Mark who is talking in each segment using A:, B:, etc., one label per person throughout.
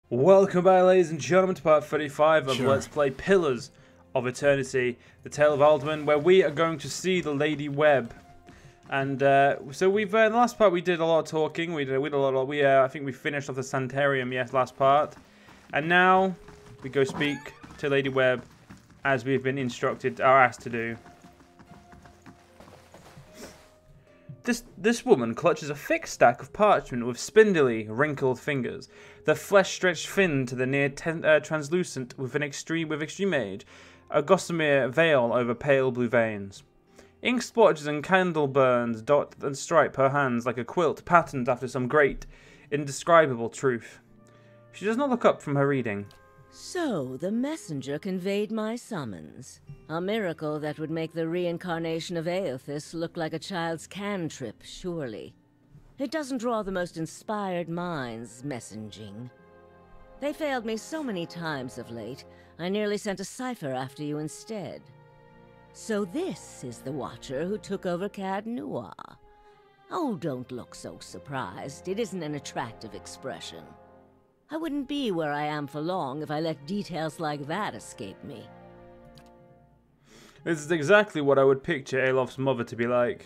A: Welcome back, ladies and gentlemen, to part 35 of Let's Play Pillars of Eternity, the Tale of Aldwyn, where we are going to see the Lady Webb. And so we've in the last part we did a lot of talking. We did a lot. I think we finished off the Sanitarium, last part, and now we go speak to Lady Webb as we've been instructed or asked to do. This woman clutches a thick stack of parchment with spindly, wrinkled fingers, the flesh stretched thin to the near translucent with extreme age, a gossamer veil over pale blue veins. Ink splotches and candle burns dot and stripe her hands like a quilt patterned after some great, indescribable truth. She does not look up from her reading.
B: So, the messenger conveyed my summons. A miracle that would make the reincarnation of Aothis look like a child's cantrip, surely. It doesn't draw the most inspired minds, messaging. They failed me so many times of late, I nearly sent a cipher after you instead. So this is the Watcher who took over Cad Noir. Oh, don't look so surprised. It isn't an attractive expression. I wouldn't be where I am for long if I let details like that escape me.
A: This is exactly what I would picture Alof's mother to be like.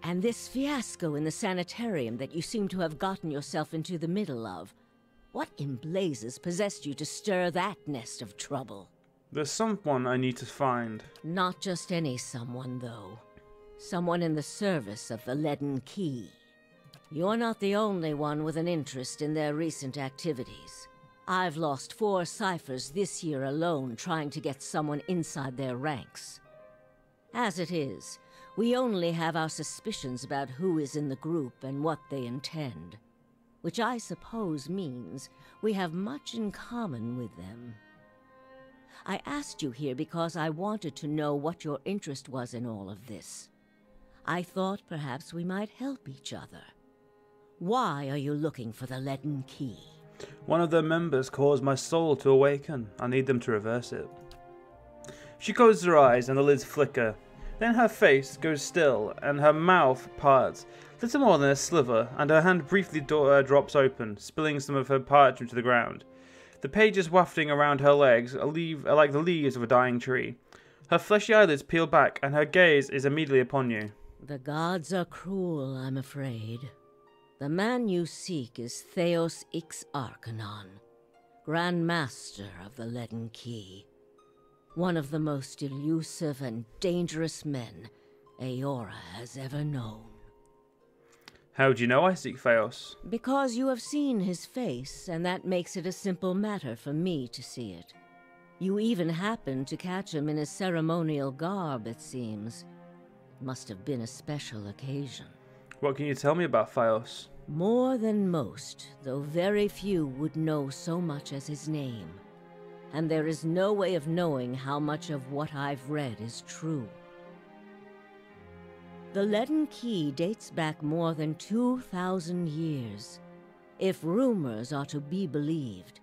B: And this fiasco in the sanitarium that you seem to have gotten yourself into the middle of. What in blazes possessed you to stir that nest of trouble?
A: There's someone I need to find.
B: Not just any someone, though. Someone in the service of the Leaden Key. You're not the only one with an interest in their recent activities. I've lost 4 Ciphers this year alone trying to get someone inside their ranks. As it is, we only have our suspicions about who is in the group and what they intend. Which I suppose means we have much in common with them. I asked you here because I wanted to know what your interest was in all of this. I thought perhaps we might help each other. Why are you looking for the Leaden Key?
A: One of their members caused my soul to awaken. I need them to reverse it. She closes her eyes and the lids flicker. Then her face goes still and her mouth parts, little more than a sliver, and her hand briefly drops open, spilling some of her parchment to the ground. The pages wafting around her legs are like the leaves of a dying tree. Her fleshy eyelids peel back and her gaze is immediately upon you.
B: The gods are cruel, I'm afraid. The man you seek is Theos Ix Arcanon, Grand Master of the Leaden Key. One of the most elusive and dangerous men Eora has ever known.
A: How do you know I seek Theos?
B: Because you have seen his face, and that makes it a simple matter for me to see it. You even happened to catch him in his ceremonial garb, it seems. Must have been a special occasion.
A: What can you tell me about Theos?
B: More than most, though very few would know so much as his name. And there is no way of knowing how much of what I've read is true. The Leaden Key dates back more than 2,000 years. If rumors are to be believed,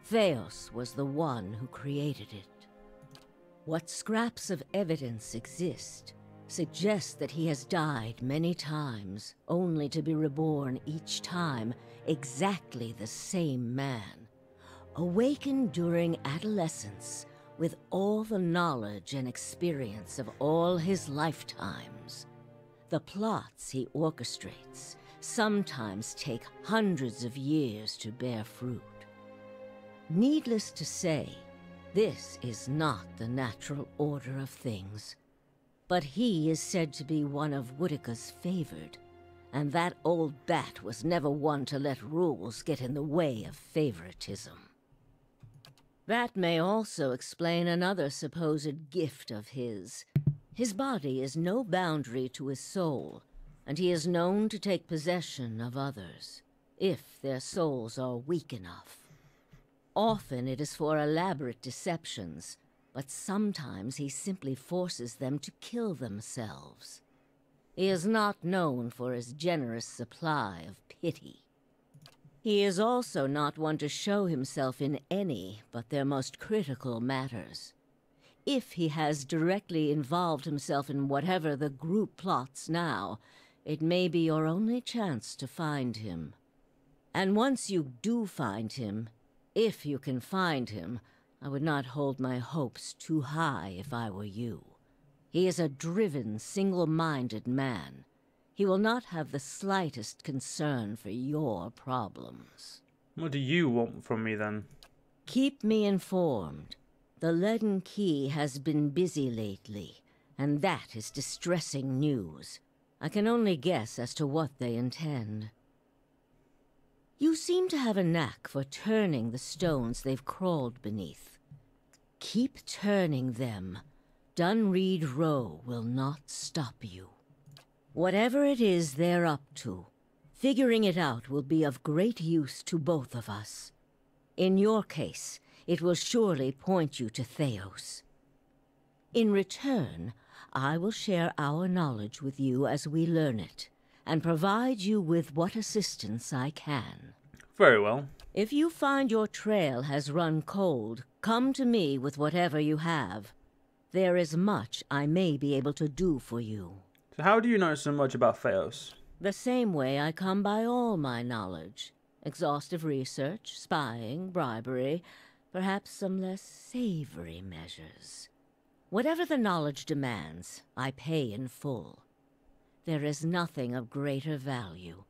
B: Theos was the one who created it. What scraps of evidence exist suggests that he has died many times, only to be reborn each time exactly the same man. Awakened during adolescence with all the knowledge and experience of all his lifetimes. The plots he orchestrates sometimes take hundreds of years to bear fruit. Needless to say, this is not the natural order of things. But he is said to be one of Woodica's favored, and that old bat was never one to let rules get in the way of favoritism. That may also explain another supposed gift of his. His body is no boundary to his soul, and he is known to take possession of others, if their souls are weak enough. Often it is for elaborate deceptions, but sometimes he simply forces them to kill themselves. He is not known for his generous supply of pity. He is also not one to show himself in any but their most critical matters. If he has directly involved himself in whatever the group plots now, it may be your only chance to find him. And once you do find him, if you can find him, I would not hold my hopes too high if I were you. He is a driven, single-minded man. He will not have the slightest concern for your problems.
A: What do you want from me, then?
B: Keep me informed. The Leaden Key has been busy lately, and that is distressing news. I can only guess as to what they intend. You seem to have a knack for turning the stones they've crawled beneath. Keep turning them. Dunreed Row will not stop you. Whatever it is they're up to, figuring it out will be of great use to both of us. In your case, it will surely point you to Theos. In return, I will share our knowledge with you as we learn it, and provide you with what assistance I can.
A: Very well.
B: If you find your trail has run cold, come to me with whatever you have. There is much I may be able to do for you.
A: So how do you know so much about Theos?
B: The same way I come by all my knowledge. Exhaustive research, spying, bribery, perhaps some less savory measures. Whatever the knowledge demands, I pay in full. There is nothing of greater value.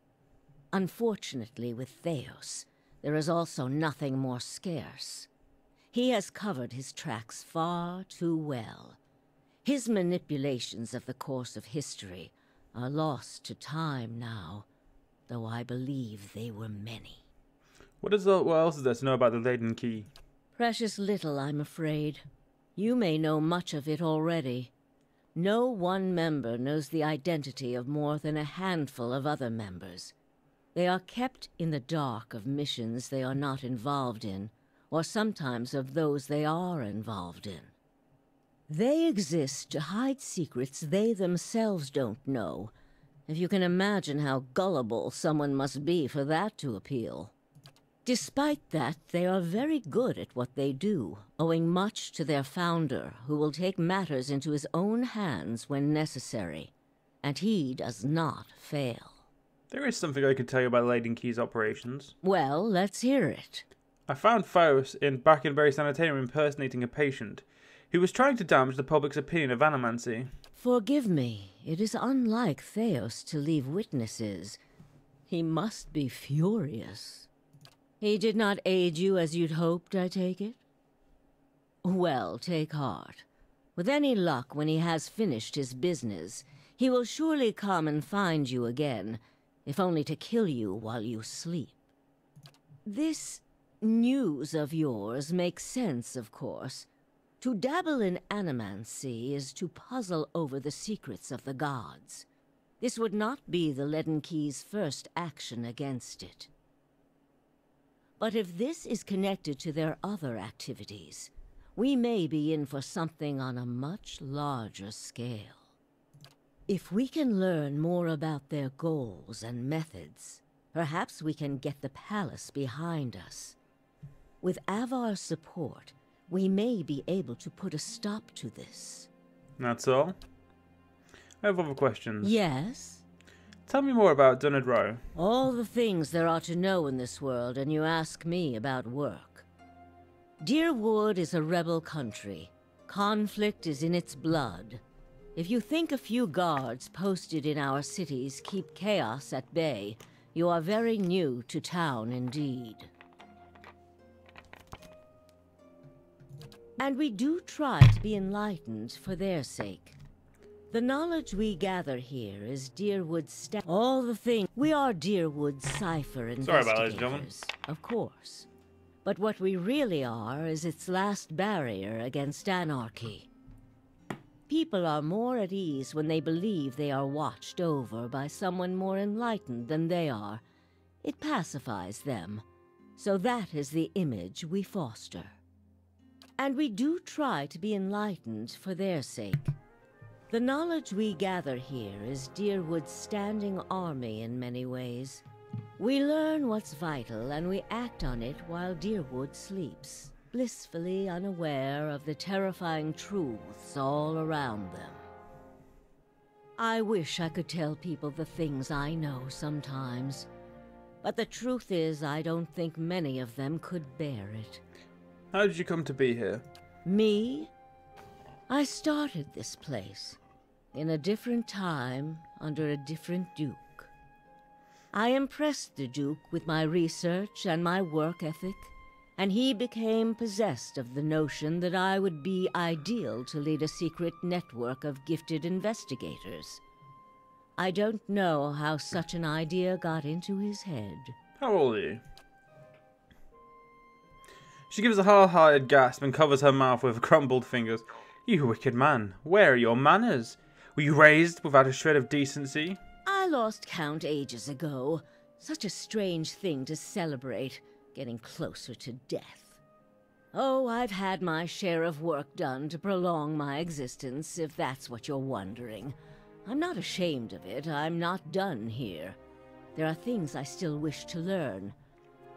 B: Unfortunately, with Theos, there is also nothing more scarce. He has covered his tracks far too well. His manipulations of the course of history are lost to time now, though I believe they were many.
A: What else is there to know about the Leaden Key?
B: Precious little, I'm afraid. You may know much of it already. No one member knows the identity of more than a handful of other members. They are kept in the dark of missions they are not involved in, or sometimes of those they are involved in. They exist to hide secrets they themselves don't know, if you can imagine how gullible someone must be for that to appeal. Despite that, they are very good at what they do, owing much to their founder, who will take matters into his own hands when necessary, and he does not fail.
A: There is something I could tell you about Leaden Key's operations.
B: Well, let's hear it.
A: I found Theos in Brackenbury Sanitarium impersonating a patient who was trying to damage the public's opinion of animancy.
B: Forgive me, it is unlike Theos to leave witnesses. He must be furious. He did not aid you as you'd hoped, I take it? Well, take heart. With any luck, when he has finished his business, he will surely come and find you again, if only to kill you while you sleep. This news of yours makes sense, of course. To dabble in animancy is to puzzle over the secrets of the gods. This would not be the Leaden Key's first action against it. But if this is connected to their other activities, we may be in for something on a much larger scale. If we can learn more about their goals and methods, perhaps we can get the palace behind us. With Avar's support, we may be able to put a stop to this.
A: That's all? I have other questions.
B: Yes?
A: Tell me more about Dunreed Row.
B: All the things there are to know in this world, and you ask me about work. Deerwood is a rebel country. Conflict is in its blood. If you think a few guards posted in our cities keep chaos at bay, you are very new to town indeed. And we do try to be enlightened for their sake. The knowledge we gather here is Deerwood's all the things. We are Deerwood's Cipher investigators.
A: Sorry about that, gentlemen.
B: Of course. But what we really are is its last barrier against anarchy. People are more at ease when they believe they are watched over by someone more enlightened than they are. It pacifies them. So that is the image we foster. And we do try to be enlightened for their sake. The knowledge we gather here is Deerwood's standing army in many ways. We learn what's vital and we act on it while Deerwood sleeps, blissfully unaware of the terrifying truths all around them. I wish I could tell people the things I know sometimes, But the truth is, I don't think many of them could bear it.
A: How did you come to be here?
B: Me? I started this place, in a different time, under a different duke. I impressed the duke with my research and my work ethic, and he became possessed of the notion that I would be ideal to lead a secret network of gifted investigators. I don't know how such an idea got into his head.
A: How old are you? She gives a half-hearted gasp and covers her mouth with crumbled fingers. You wicked man, where are your manners? Were you raised without a shred of decency?
B: I lost count ages ago. Such a strange thing to celebrate, getting closer to death. Oh, I've had my share of work done to prolong my existence, if that's what you're wondering. I'm not ashamed of it. I'm not done here. There are things I still wish to learn.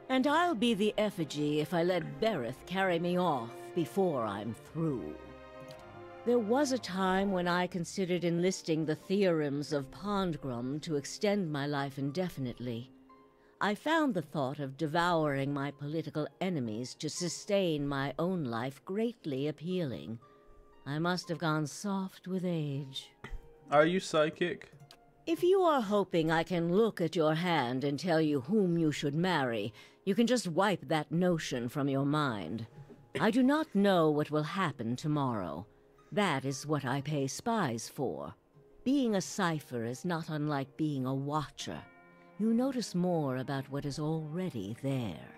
B: And I'll be the effigy if I let Berith carry me off before I'm through. There was a time when I considered enlisting the theorems of Pondgrum to extend my life indefinitely. I found the thought of devouring my political enemies to sustain my own life greatly appealing. I must have gone soft with age.
A: Are you psychic?
B: If you are hoping I can look at your hand and tell you whom you should marry, you can just wipe that notion from your mind. I do not know what will happen tomorrow. That is what I pay spies for. Being a cipher is not unlike being a watcher. You notice more about what is already there.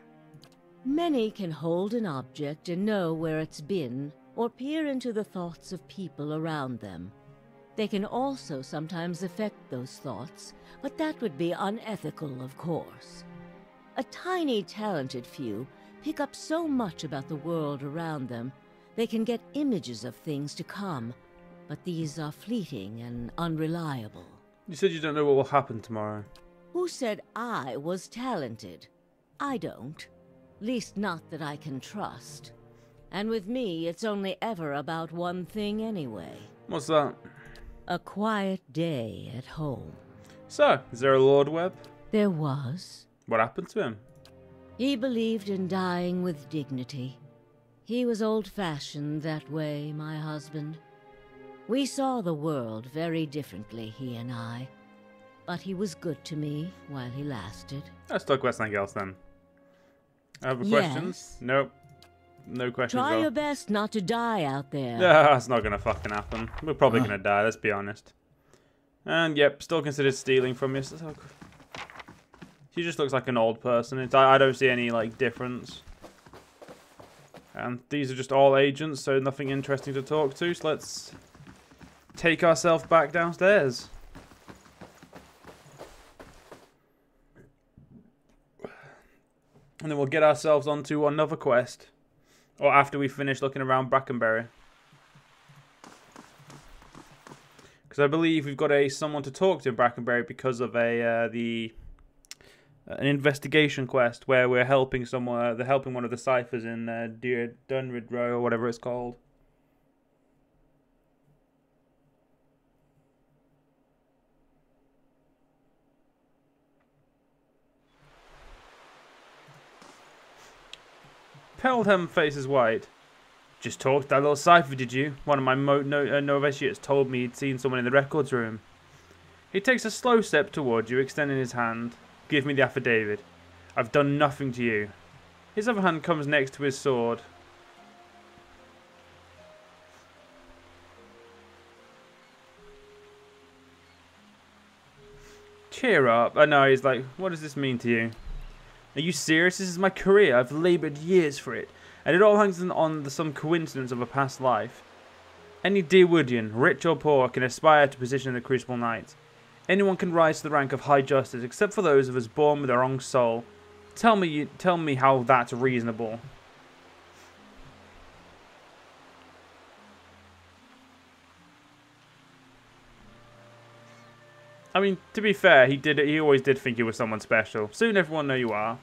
B: Many can hold an object and know where it's been, or peer into the thoughts of people around them. They can also sometimes affect those thoughts, but that would be unethical, of course. A tiny, talented few pick up so much about the world around them, they can get images of things to come, but these are fleeting and unreliable.
A: You said you don't know what will happen tomorrow.
B: Who said I was talented? I don't. Least not that I can trust. And with me, it's only ever about one thing anyway.
A: What's that?
B: A quiet day at home.
A: So, is there a Lord Webb?
B: There was.
A: What happened to him?
B: He believed in dying with dignity. He was old-fashioned that way, my husband. We saw the world very differently, he and I. But he was good to me while he lasted.
A: Let's talk about something else then. Other questions? Nope. No questions.
B: Try your best not to die out there.
A: That's not gonna fucking happen. We're probably gonna die, let's be honest. And yep, still considered stealing from you. She just looks like an old person. I don't see any like difference. And these are just all agents, so nothing interesting to talk to. So let's take ourselves back downstairs. And then we'll get ourselves onto another quest. Or after we finish looking around Brackenbury. Because I believe we've got someone to talk to in Brackenbury because of an investigation quest where we're helping someone. They're helping one of the ciphers in Dunrid Row or whatever it's called. Peldham faces white. Just talked to that little cipher, did you? One of my novitiates told me he'd seen someone in the records room. He takes a slow step towards you, extending his hand. Give me the affidavit. I've done nothing to you. His other hand comes next to his sword. Cheer up. I know, he's like, what does this mean to you? Are you serious? This is my career. I've laboured years for it. And it all hangs on some coincidence of a past life. Any Deerwoodian, rich or poor, can aspire to position in the Crucible Knight. Anyone can rise to the rank of High Justice, except for those of us born with the wrong soul. Tell me how that's reasonable. I mean, to be fair, he always did think you were someone special. Soon everyone know you are.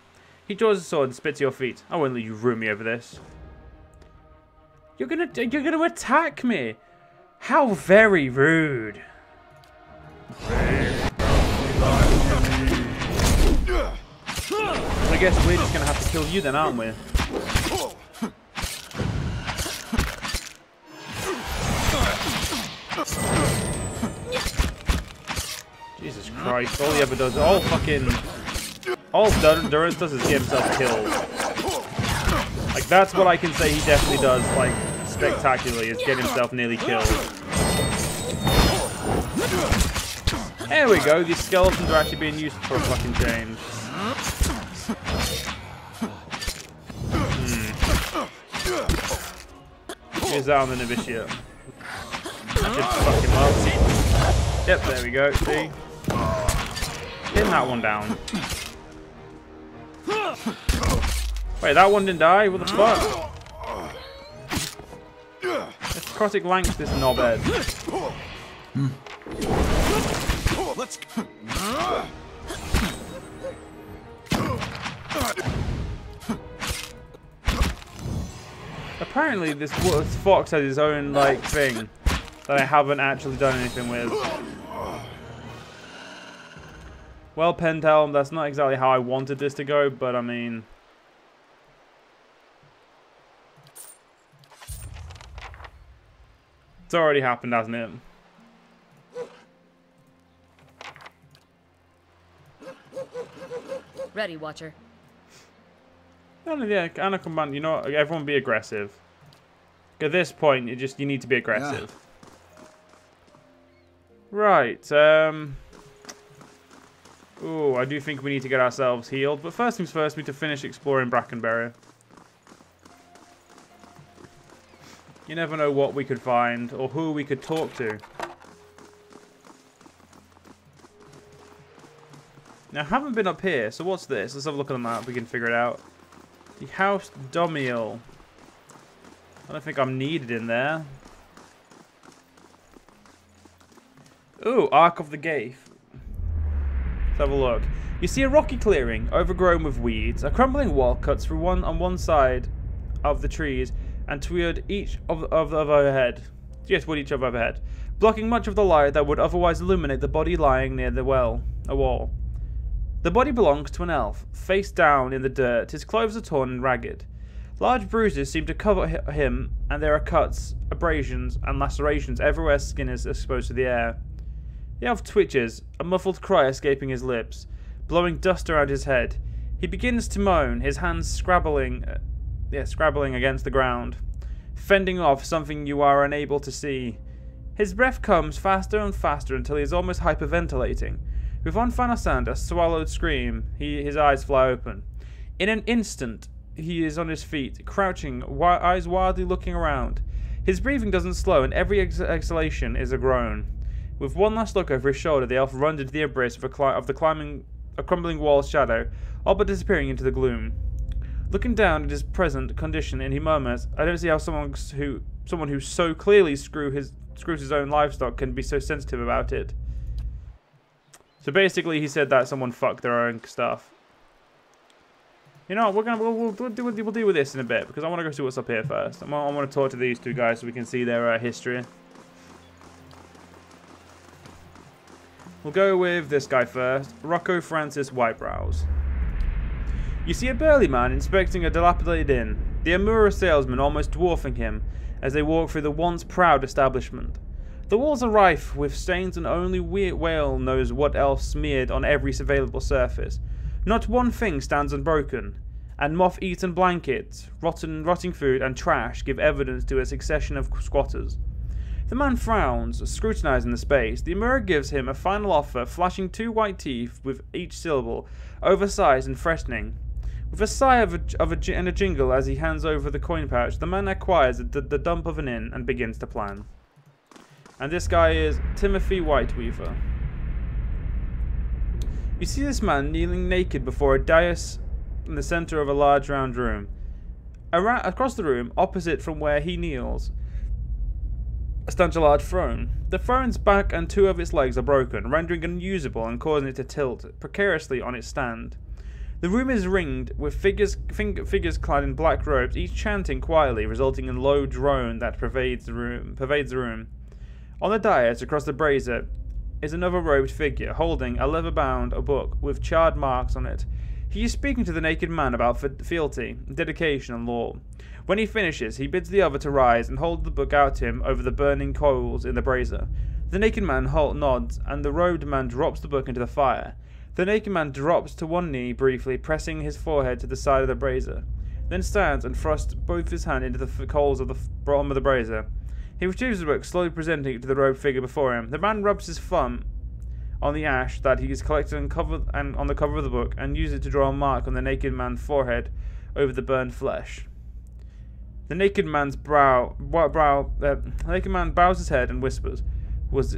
A: He draws his sword and spits at your feet. I won't let you ruin me over this. You're gonna attack me. How very rude. guess we're just gonna have to kill you then, aren't we? Jesus Christ, all he ever does, all Durance does is get himself killed. Like, that's what I can say he definitely does, like, spectacularly, is get himself nearly killed. There we go, these skeletons are actually being used for a fucking change. Here's that on the novitiate. That should fuck him up. Yep, there we go, see? Getting that one down. Wait, that one didn't die? What the fuck? Let's necrotic lance this knobhead.
C: Let's go.
A: Apparently this fox has his own, like, thing that I haven't actually done anything with. Well, Pentel, that's not exactly how I wanted this to go, but I mean... It's already happened, hasn't it?
D: Ready, Watcher.
A: Yeah, Anna command. You know, everyone be aggressive. At this point, you need to be aggressive. Yeah. Right. Ooh, I do think we need to get ourselves healed, but first things first, we need to finish exploring Brackenbury. You never know what we could find or who we could talk to. Now, I haven't been up here, so what's this? Let's have a look at the map. We can figure it out. The House Domiel. I don't think I'm needed in there. Ooh, Ark of the Gaith. Let's have a look. You see a rocky clearing, overgrown with weeds. A crumbling wall cuts through on one side of the trees and toward each of overhead. Yes, toward each of overhead, blocking much of the light that would otherwise illuminate the body lying near the wall. The body belongs to an elf, face down in the dirt. His clothes are torn and ragged. Large bruises seem to cover him, and there are cuts, abrasions, and lacerations everywhere his skin is exposed to the air. The elf twitches, a muffled cry escaping his lips, blowing dust around his head. He begins to moan, his hands scrabbling against the ground, fending off something you are unable to see. His breath comes faster and faster until he is almost hyperventilating. With one final sound, a swallowed scream, his eyes fly open. In an instant, he is on his feet, crouching, eyes wildly looking around. His breathing doesn't slow, and every exhalation is a groan. With one last look over his shoulder, the elf runs into the embrace of a crumbling wall's shadow, all but disappearing into the gloom. Looking down at his present condition, and he murmurs, "I don't see how someone who so clearly screws his own livestock can be so sensitive about it." So basically, he said that someone fucked their own stuff. You know, we'll deal with this in a bit because I want to go see what's up here first. I want to talk to these two guys so we can see their history. We'll go with this guy first, Rocco Francis Whitebrows. You see a burly man inspecting a dilapidated inn, the Amura salesman almost dwarfing him as they walk through the once proud establishment. The walls are rife with stains, and only Whale knows what else smeared on every available surface. Not one thing stands unbroken, and moth-eaten blankets, rotting food, and trash give evidence to a succession of squatters. The man frowns, scrutinizing the space. The Amura gives him a final offer, flashing 2 white teeth with each syllable, oversized and threatening. With a sigh and a jingle as he hands over the coin pouch, the man acquires the dump of an inn and begins to plan. And this guy is Timothy Whiteweaver. You see this man kneeling naked before a dais in the center of a large round room. Across the room, opposite from where he kneels, stands a large throne. The throne's back and 2 of its legs are broken, rendering it unusable and causing it to tilt precariously on its stand. The room is ringed with figures clad in black robes, each chanting quietly, resulting in a low drone that pervades the room. On the dais, across the brazier, is another robed figure, holding a leather-bound book with charred marks on it. He is speaking to the naked man about fealty, dedication, and law. When he finishes, he bids the other to rise and hold the book out to him over the burning coals in the brazier. The naked man nods, and the robed man drops the book into the fire. The naked man drops to one knee briefly, pressing his forehead to the side of the brazier, then stands and thrusts both his hands into the coals of the bottom of the brazier. He retrieves the book, slowly presenting it to the robed figure before him. The man rubs his thumb on the ash that he has collected and on the cover of the book, and uses it to draw a mark on the naked man's forehead over the burned flesh. The naked man bows his head and whispers, Was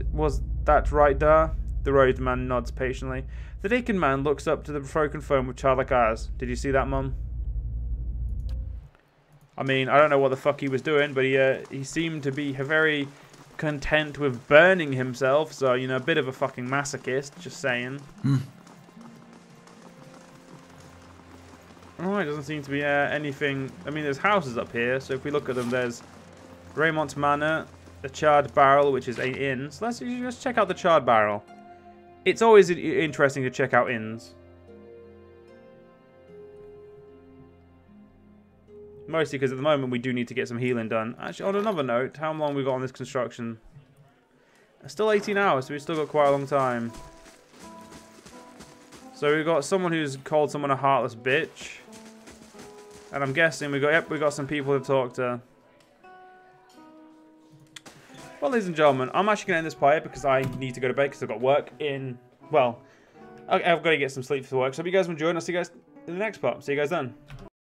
A: that right, Dar? The robed man nods patiently. The naked man looks up to the broken phone with childlike eyes. Did you see that, Mum? I mean, I don't know what the fuck he was doing, but he seemed to be very content with burning himself, so, you know, a bit of a fucking masochist, just saying. Alright, doesn't seem to be anything. I mean, there's houses up here, so if we look at them, there's Raymond Manor, the Charred Barrel, which is an inn. So let's check out the Charred Barrel. It's always interesting to check out inns. Mostly because at the moment we do need to get some healing done. Actually, on another note, how long we got on this construction? Still 18 hours, so we've still got quite a long time. So we've got someone who's called someone a heartless bitch. And I'm guessing we got some people to talk to. Well, ladies and gentlemen, I'm actually going to end this part here because I need to go to bed because I've got work in, well, I've got to get some sleep for work. So I hope you guys enjoyed, and I'll see you guys in the next part. See you guys then.